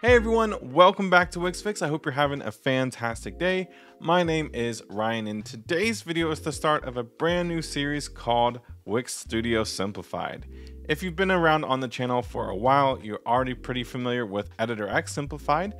Hey everyone, welcome back to Wix Fix. I hope you're having a fantastic day. My name is Ryan and today's video is the start of a brand new series called Wix Studio Simplified. If you've been around on the channel for a while, you're already pretty familiar with Editor X Simplified,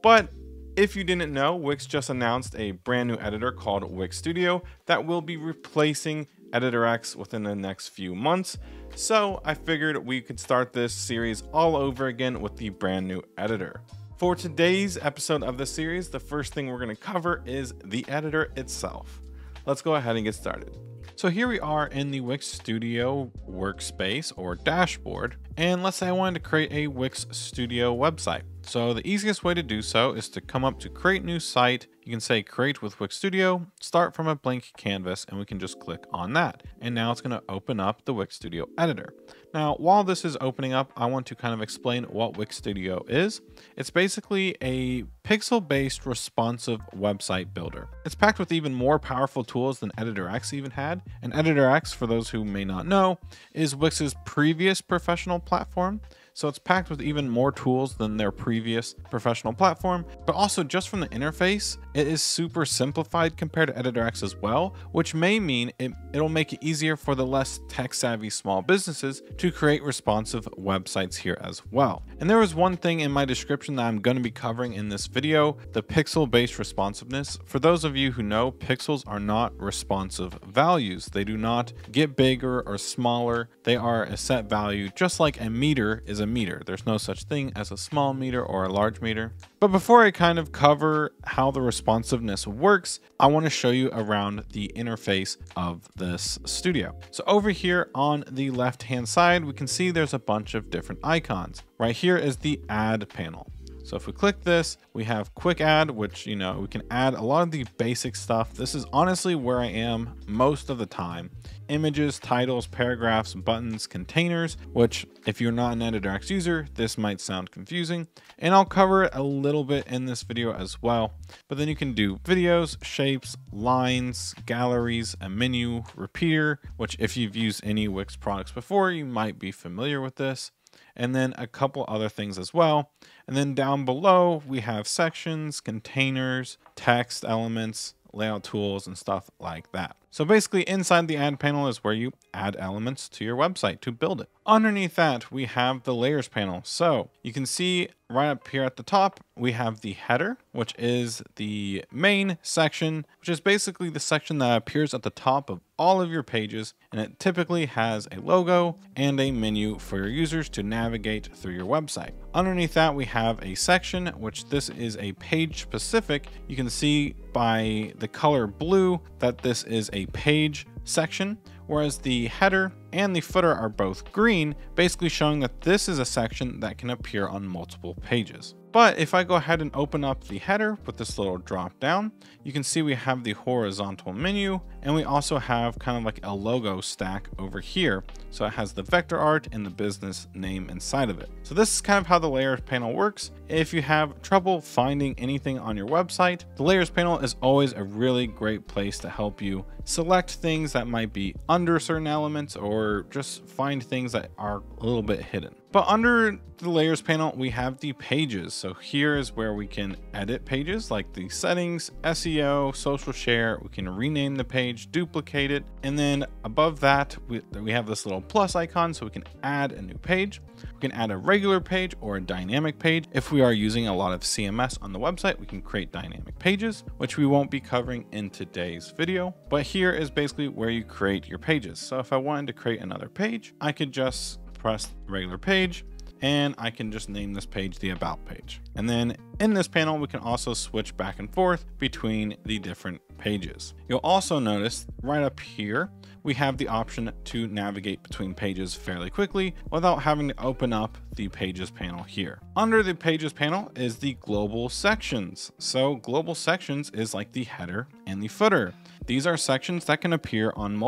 but if you didn't know, Wix just announced a brand new editor called Wix Studio that will be replacing Editor X within the next few months. So I figured we could start this series all over again with the brand new editor. For today's episode of the series, the first thing we're going to cover is the editor itself. Let's go ahead and get started. So here we are in the Wix Studio workspace or dashboard, and let's say I wanted to create a Wix Studio website. So the easiest way to do so is to come up to create new site. You can say create with Wix Studio, start from a blank canvas, and we can just click on that. And now it's going to open up the Wix Studio editor. Now, while this is opening up, I want to kind of explain what Wix Studio is. It's basically a pixel-based responsive website builder. It's packed with even more powerful tools than Editor X even had. And Editor X, for those who may not know, is Wix's previous professional platform. So it's packed with even more tools than their previous professional platform, but also just from the interface, it is super simplified compared to Editor X as well, which may mean it'll make it easier for the less tech-savvy small businesses to create responsive websites here as well. And there was one thing in my description that I'm going to be covering in this video, the pixel-based responsiveness. For those of you who know, pixels are not responsive values. They do not get bigger or smaller. They are a set value, just like a meter is a meter. There's no such thing as a small meter or a large meter. But before I kind of cover how the responsiveness works, I want to show you around the interface of this studio. So over here on the left hand side, we can see there's a bunch of different icons. Right here is the add panel. So if we click this, we have quick add, which, we can add a lot of the basic stuff. This is honestly where I am most of the time. Images, titles, paragraphs, buttons, containers, which if you're not an Editor X user, this might sound confusing. And I'll cover it a little bit in this video as well. But then you can do videos, shapes, lines, galleries, a menu, repeater, which if you've used any Wix products before, you might be familiar with this. And then a couple other things as well. And then down below, we have sections, containers, text elements, layout tools, and stuff like that. So basically inside the add panel is where you add elements to your website to build it. Underneath that, we have the layers panel. So you can see right up here at the top, we have the header, which is the main section, which is basically the section that appears at the top of all of your pages. And it typically has a logo and a menu for your users to navigate through your website. Underneath that, we have a section, which this is a page specific. You can see by the color blue that this is a page section, whereas the header and the footer are both green, basically showing that this is a section that can appear on multiple pages. But if I go ahead and open up the header with this little drop down, you can see we have the horizontal menu, and we also have kind of like a logo stack over here. So it has the vector art and the business name inside of it. So this is kind of how the layers panel works. If you have trouble finding anything on your website, the layers panel is always a really great place to help you select things that might be under certain elements or just find things that are a little bit hidden. But under the layers panel, we have the pages. So here is where we can edit pages like the settings, SEO, social share. We can rename the page, duplicate it. And then above that, we have this little plus icon so we can add a new page. We can add a regular page or a dynamic page. If we are using a lot of CMS on the website, we can create dynamic pages, which we won't be covering in today's video. But here is basically where you create your pages. So if I wanted to create another page, I could just press regular page and I can just name this page the about page. And then in this panel, we can also switch back and forth between the different pages. You'll also notice right up here, we have the option to navigate between pages fairly quickly without having to open up the pages panel here. Under the pages panel is the global sections. So global sections is like the header and the footer. These are sections that can appear on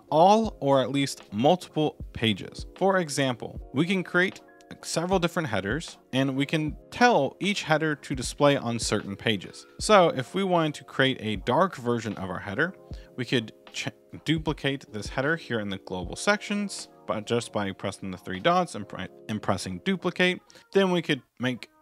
all or at least multiple pages. For example, we can create several different headers and we can tell each header to display on certain pages. So if we wanted to create a dark version of our header, we could duplicate this header here in the global sections, but just by pressing the three dots and pressing duplicate. Then we could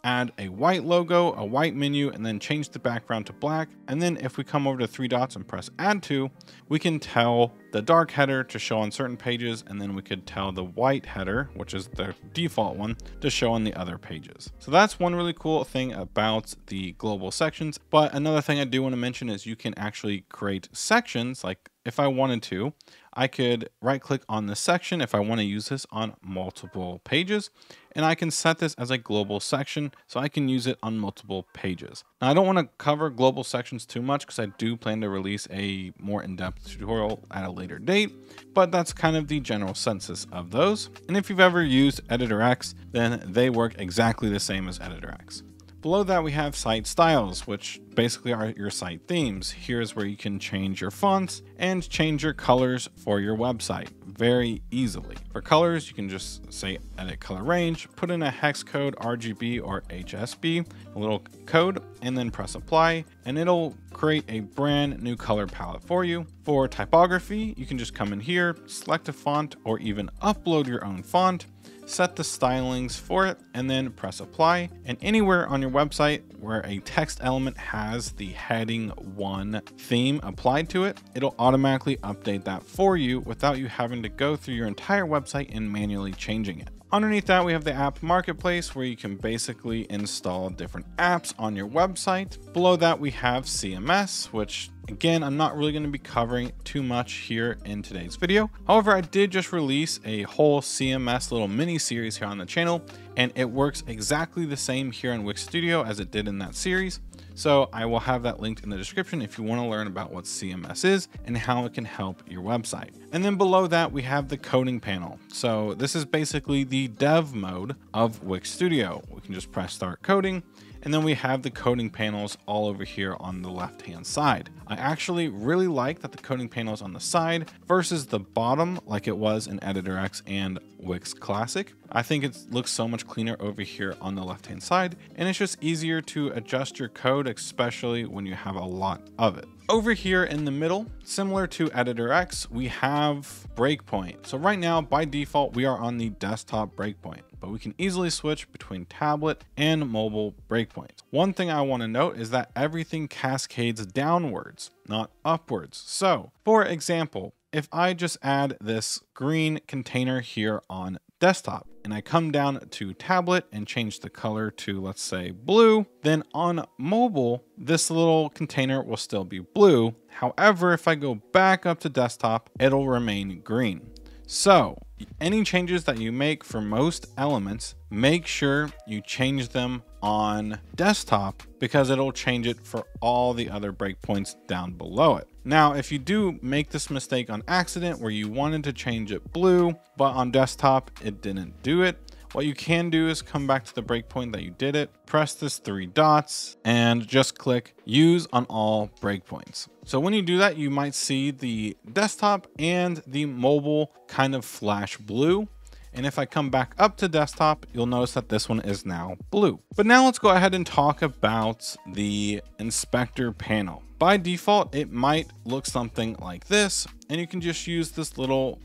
add a white logo, a white menu, and then change the background to black. And then if we come over to three dots and press add to, we can tell the dark header to show on certain pages, and then we could tell the white header, which is the default one, to show on the other pages. So that's one really cool thing about the global sections. But another thing I do want to mention is you can actually create sections. Like if I wanted to, I could right click on this section if I want to use this on multiple pages, and I can set this as a global section so I can use it on multiple pages. Now I don't want to cover global sections too much because I do plan to release a more in-depth tutorial at a later date, but that's kind of the general census of those. And if you've ever used Editor X, then they work exactly the same as Editor X. Below that, we have site styles, which basically are your site themes. Here's where you can change your fonts and change your colors for your website very easily. For colors, you can just say edit color range, put in a hex code, RGB or HSB, a little code, and then press apply, and it'll create a brand new color palette for you. For typography, you can just come in here, select a font, or even upload your own font, set the stylings for it, and then press apply. And anywhere on your website where a text element has the heading 1 theme applied to it, it'll automatically update that for you without you having to go through your entire website and manually changing it. Underneath that, we have the app marketplace where you can basically install different apps on your website. Below that, we have CMS, which again, I'm not really going to be covering too much here in today's video. However, I did just release a whole CMS little mini series here on the channel, and it works exactly the same here in Wix Studio as it did in that series. So I will have that linked in the description if you want to learn about what CMS is and how it can help your website. And then below that, we have the coding panel. So this is basically the dev mode of Wix Studio. We can just press start coding, and then we have the coding panels all over here on the left hand side. I actually really like that the coding panel is on the side versus the bottom like it was in Editor X and Wix Classic. I think it looks so much cleaner over here on the left hand side, and it's just easier to adjust your code, especially when you have a lot of it. Over here in the middle, similar to Editor X, we have breakpoint. So right now, by default, we are on the desktop breakpoint, but we can easily switch between tablet and mobile breakpoints. One thing I want to note is that everything cascades downwards, not upwards. So for example, if I just add this green container here on desktop and I come down to tablet and change the color to, let's say, blue, then on mobile, this little container will still be blue. However, if I go back up to desktop, it'll remain green. So any changes that you make for most elements, make sure you change them on desktop because it'll change it for all the other breakpoints down below it. Now, if you do make this mistake on accident where you wanted to change it blue, but on desktop it didn't do it, what you can do is come back to the breakpoint that you did it, press this three dots, and just click use on all breakpoints. So when you do that, you might see the desktop and the mobile kind of flash blue. And if I come back up to desktop, you'll notice that this one is now blue. But now let's go ahead and talk about the inspector panel. By default, it might look something like this, and you can just use this little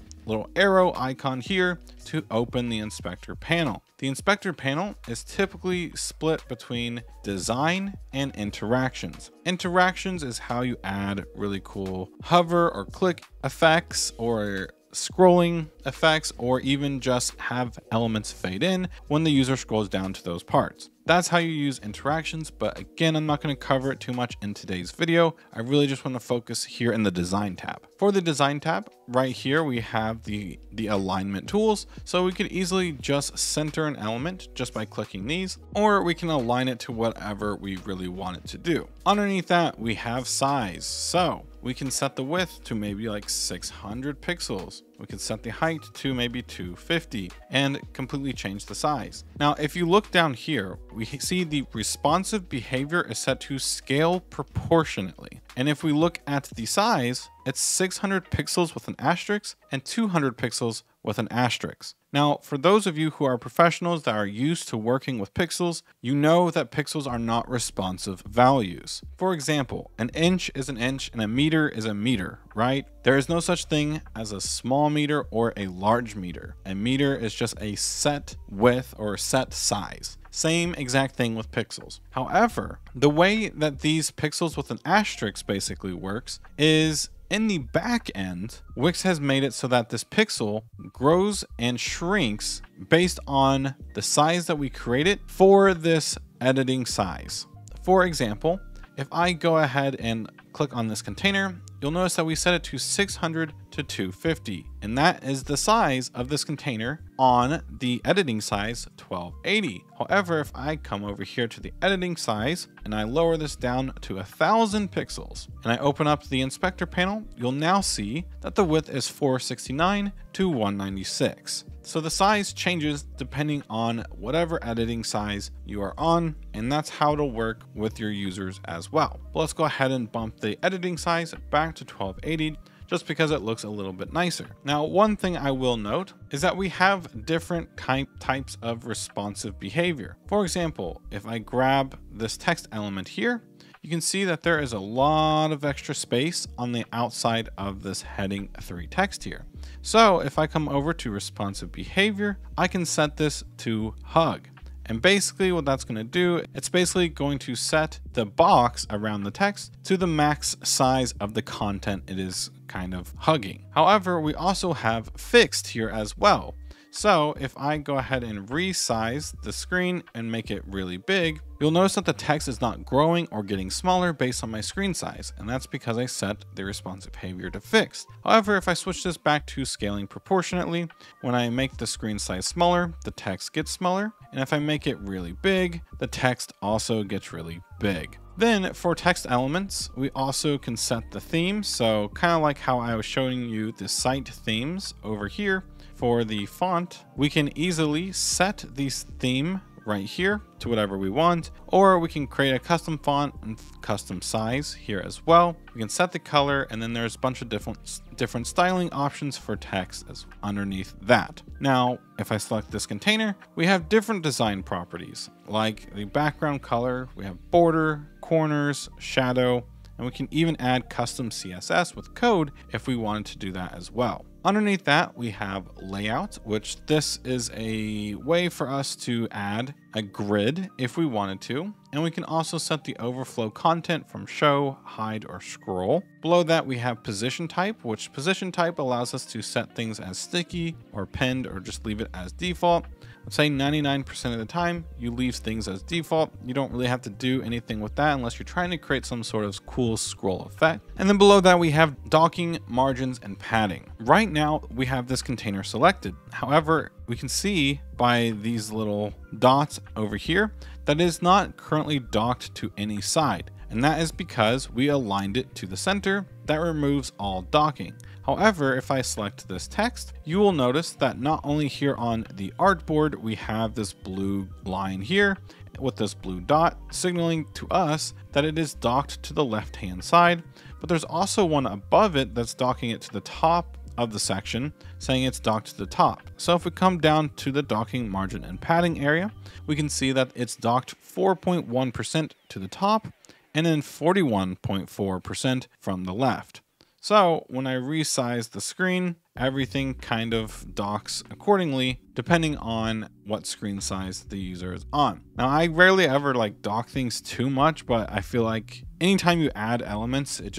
arrow icon here to open the inspector panel. The inspector panel is typically split between design and interactions. Interactions is how you add really cool hover or click effects or scrolling effects, or even just have elements fade in when the user scrolls down to those parts. That's how you use interactions, but again, I'm not going to cover it too much in today's video. I really just want to focus here in the design tab. For the design tab, right here, we have the alignment tools. So we could easily just center an element just by clicking these, or we can align it to whatever we really want it to do. Underneath that, we have size. So we can set the width to maybe like 600 pixels. We can set the height to maybe 250 and completely change the size. Now, if you look down here, we see the responsive behavior is set to scale proportionately. And if we look at the size, it's 600 pixels with an asterisk and 200 pixels with an asterisk. Now, for those of you who are professionals that are used to working with pixels, you know that pixels are not responsive values. For example, an inch is an inch and a meter is a meter, right? There is no such thing as a small meter or a large meter. A meter is just a set width or set size. Same exact thing with pixels. However, the way that these pixels with an asterisk basically works is in the back end, Wix has made it so that this pixel grows and shrinks based on the size that we created for this editing size. For example, if I go ahead and click on this container, you'll notice that we set it to 600 to 250, and that is the size of this container on the editing size 1280. However, if I come over here to the editing size and I lower this down to 1000 pixels and I open up the inspector panel, you'll now see that the width is 469 to 196. So the size changes depending on whatever editing size you are on, and that's how it'll work with your users as well. But let's go ahead and bump the editing size back to 1280 just because it looks a little bit nicer. Now, one thing I will note is that we have different types of responsive behavior. For example, if I grab this text element here, you can see that there is a lot of extra space on the outside of this heading 3 text here. So if I come over to responsive behavior, I can set this to hug. And basically what that's going to do, it's basically going to set the box around the text to the max size of the content it is kind of hugging. However, we also have fixed here as well. So if I go ahead and resize the screen and make it really big, you'll notice that the text is not growing or getting smaller based on my screen size, and that's because I set the responsive behavior to fixed. However, if I switch this back to scaling proportionately, when I make the screen size smaller, the text gets smaller, and if I make it really big, the text also gets really big. Then for text elements, we also can set the theme. So kind of like how I was showing you the site themes over here for the font, we can easily set this theme right here to whatever we want, or we can create a custom font and custom size here as well. We can set the color, and then there's a bunch of different styling options for text as underneath that. Now, if I select this container, we have different design properties like the background color, we have border, corners, shadow, and we can even add custom CSS with code if we wanted to do that as well. Underneath that, we have layout, which this is a way for us to add a grid if we wanted to. And we can also set the overflow content from show, hide, or scroll. Below that, we have position type, which position type allows us to set things as sticky or pinned or just leave it as default. Let's say 99% of the time you leave things as default. You don't really have to do anything with that unless you're trying to create some sort of cool scroll effect. And then below that, we have docking, margins, and padding. Right now, we have this container selected. However, we can see by these little dots over here that it is not currently docked to any side. And that is because we aligned it to the center. That removes all docking. However, if I select this text, you will notice that not only here on the artboard, we have this blue line here with this blue dot signaling to us that it is docked to the left-hand side, but there's also one above it that's docking it to the top of the section, saying it's docked to the top. So if we come down to the docking, margin, and padding area, we can see that it's docked 4.1% to the top and then 41.4% from the left. So when I resize the screen, everything kind of docks accordingly depending on what screen size the user is on. Now, I rarely ever dock things too much, but I feel like anytime you add elements, it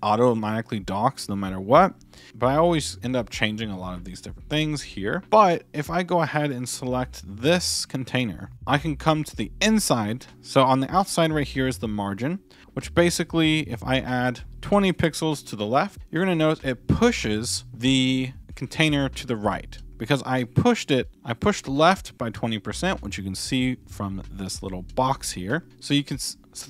automatically docks no matter what. But I always end up changing a lot of these different things here. But if I go ahead and select this container, I can come to the inside. So on the outside right here is the margin, which basically if I add 20 pixels to the left, you're going to notice it pushes the container to the right. Because I pushed left by 20%, which you can see from this little box here. So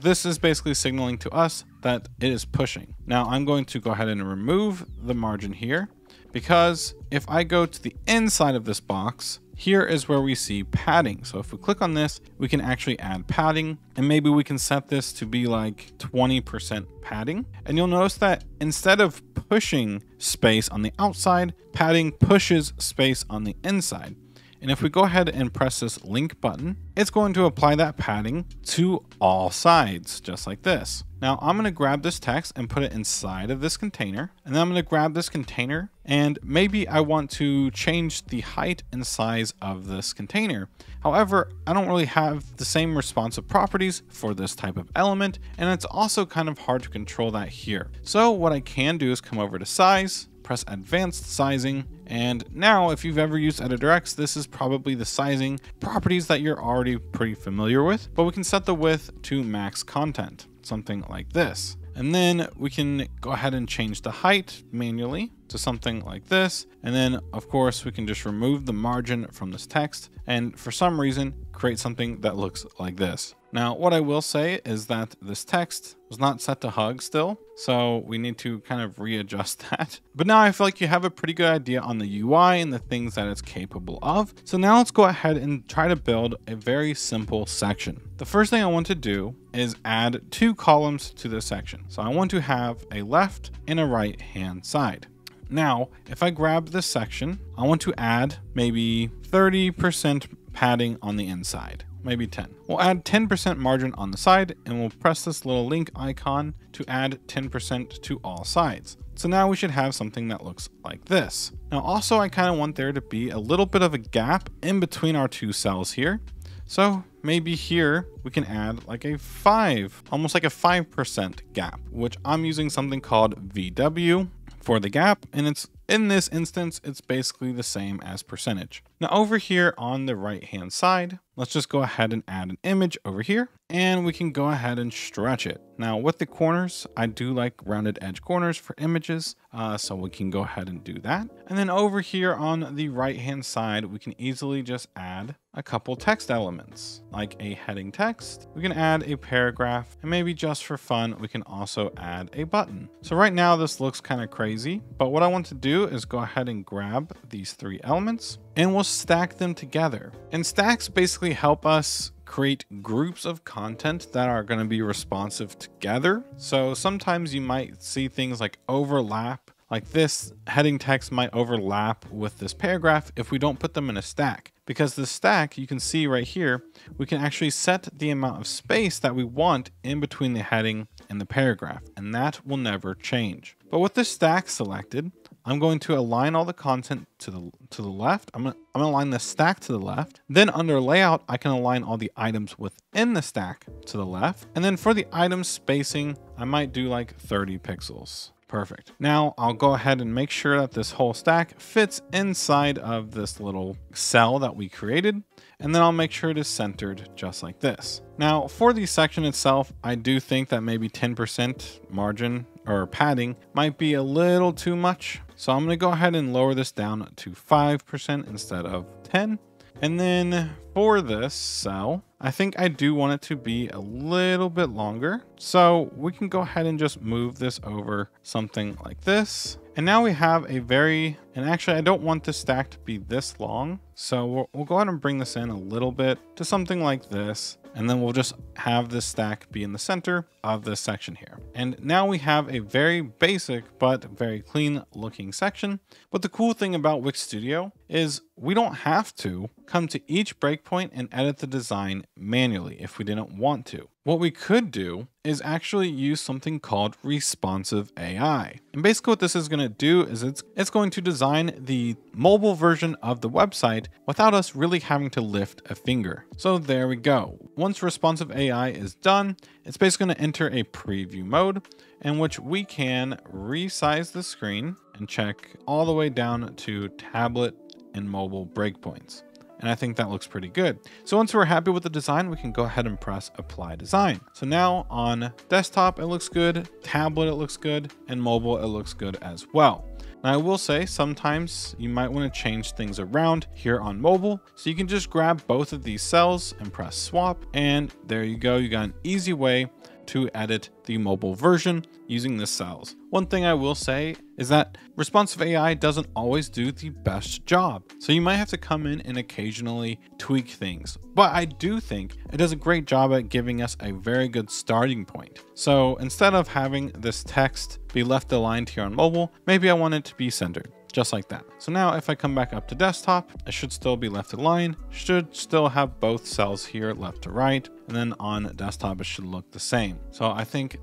this is basically signaling to us that it is pushing. Now I'm going to go ahead and remove the margin here, because if I go to the inside of this box, here is where we see padding. So if we click on this, we can actually add padding, and maybe we can set this to be like 20% padding. And you'll notice that instead of pushing space on the outside, padding pushes space on the inside. And if we go ahead and press this link button, it's going to apply that padding to all sides, just like this. Now I'm going to grab this text and put it inside of this container. And then I'm going to grab this container, and maybe I want to change the height and size of this container. However, I don't really have the same responsive properties for this type of element, and it's also kind of hard to control that here. So what I can do is come over to size, press advanced sizing, and now if you've ever used Editor X, this is probably the sizing properties that you're already pretty familiar with, but we can set the width to max content, something like this. And then we can go ahead and change the height manually to something like this. And then of course we can just remove the margin from this text and for some reason create something that looks like this. Now, what I will say is that this text was not set to hug still, so we need to kind of readjust that. But now I feel like you have a pretty good idea on the UI and the things that it's capable of. So now let's go ahead and try to build a very simple section. The first thing I want to do is add 2 columns to this section. So I want to have a left and a right hand side. Now, if I grab this section, I want to add maybe 30% padding on the inside. Maybe 10. We'll add 10% margin on the side, and we'll press this little link icon to add 10% to all sides. So now we should have something that looks like this. Now also I kind of want there to be a little bit of a gap in between our 2 cells here. So maybe here we can add like a 5, almost like a 5% gap, which I'm using something called VW for the gap, and it's in this instance, it's basically the same as percentage. Now over here on the right hand side, let's just go ahead and add an image over here, and we can go ahead and stretch it. Now with the corners, I do like rounded edge corners for images, so we can go ahead and do that. And then over here on the right hand side, we can easily just add a couple text elements, like a heading text. We can add a paragraph, and maybe just for fun, we can also add a button. So right now this looks kind of crazy, but what I want to do is go ahead and grab these 3 elements and we'll stack them together. And stacks basically help us create groups of content that are going to be responsive together. So sometimes you might see things like overlap, like this heading text might overlap with this paragraph if we don't put them in a stack. Because the stack, you can see right here, we can actually set the amount of space that we want in between the heading and the paragraph, and that will never change. But with the stack selected, I'm going to align all the content to the left. I'm gonna align the stack to the left. Then under layout, I can align all the items within the stack to the left. And then for the item spacing, I might do like 30 pixels. Perfect. Now I'll go ahead and make sure that this whole stack fits inside of this little cell that we created. And then I'll make sure it is centered just like this. Now for the section itself, I do think that maybe 10% margin or padding might be a little too much. So I'm going to go ahead and lower this down to 5% instead of 10. And then for this cell, I think I do want it to be a little bit longer. So we can go ahead and just move this over something like this. And now we have a and actually I don't want this stack to be this long. So we'll go ahead and bring this in a little bit to something like this. And then we'll just have this stack be in the center of this section here. And now we have a very basic but very clean looking section. But the cool thing about Wix Studio is we don't have to come to each breakpoint and edit the design manually if we didn't want to. What we could do is actually use something called responsive AI. And basically what this is going to do is it's going to design the mobile version of the website without us really having to lift a finger. So there we go. Once responsive AI is done, it's basically going to enter a preview mode in which we can resize the screen and check all the way down to tablet and mobile breakpoints. And I think that looks pretty good. So once we're happy with the design, we can go ahead and press apply design. So now on desktop, it looks good, tablet, it looks good, and mobile, it looks good as well. Now I will say sometimes you might want to change things around here on mobile. So you can just grab both of these cells and press swap. And there you go. You got an easy way to edit the mobile version using the cells. One thing I will say is that responsive AI doesn't always do the best job. So you might have to come in and occasionally tweak things. But I do think it does a great job at giving us a very good starting point. So instead of having this text be left aligned here on mobile, maybe I want it to be centered. Just like that. So now if I come back up to desktop, it should still be left aligned, should still have both cells here left to right, and then on desktop it should look the same. So I think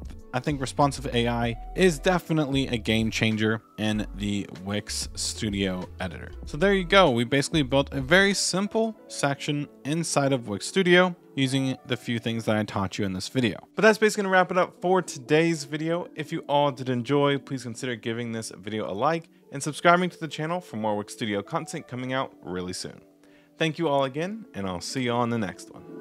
responsive AI is definitely a game changer in the Wix Studio editor. So there you go. We basically built a very simple section inside of Wix Studio using the few things that I taught you in this video. But that's basically gonna wrap it up for today's video. If you all did enjoy, please consider giving this video a like and subscribing to the channel for more Wix Studio content coming out really soon. Thank you all again, and I'll see you on the next one.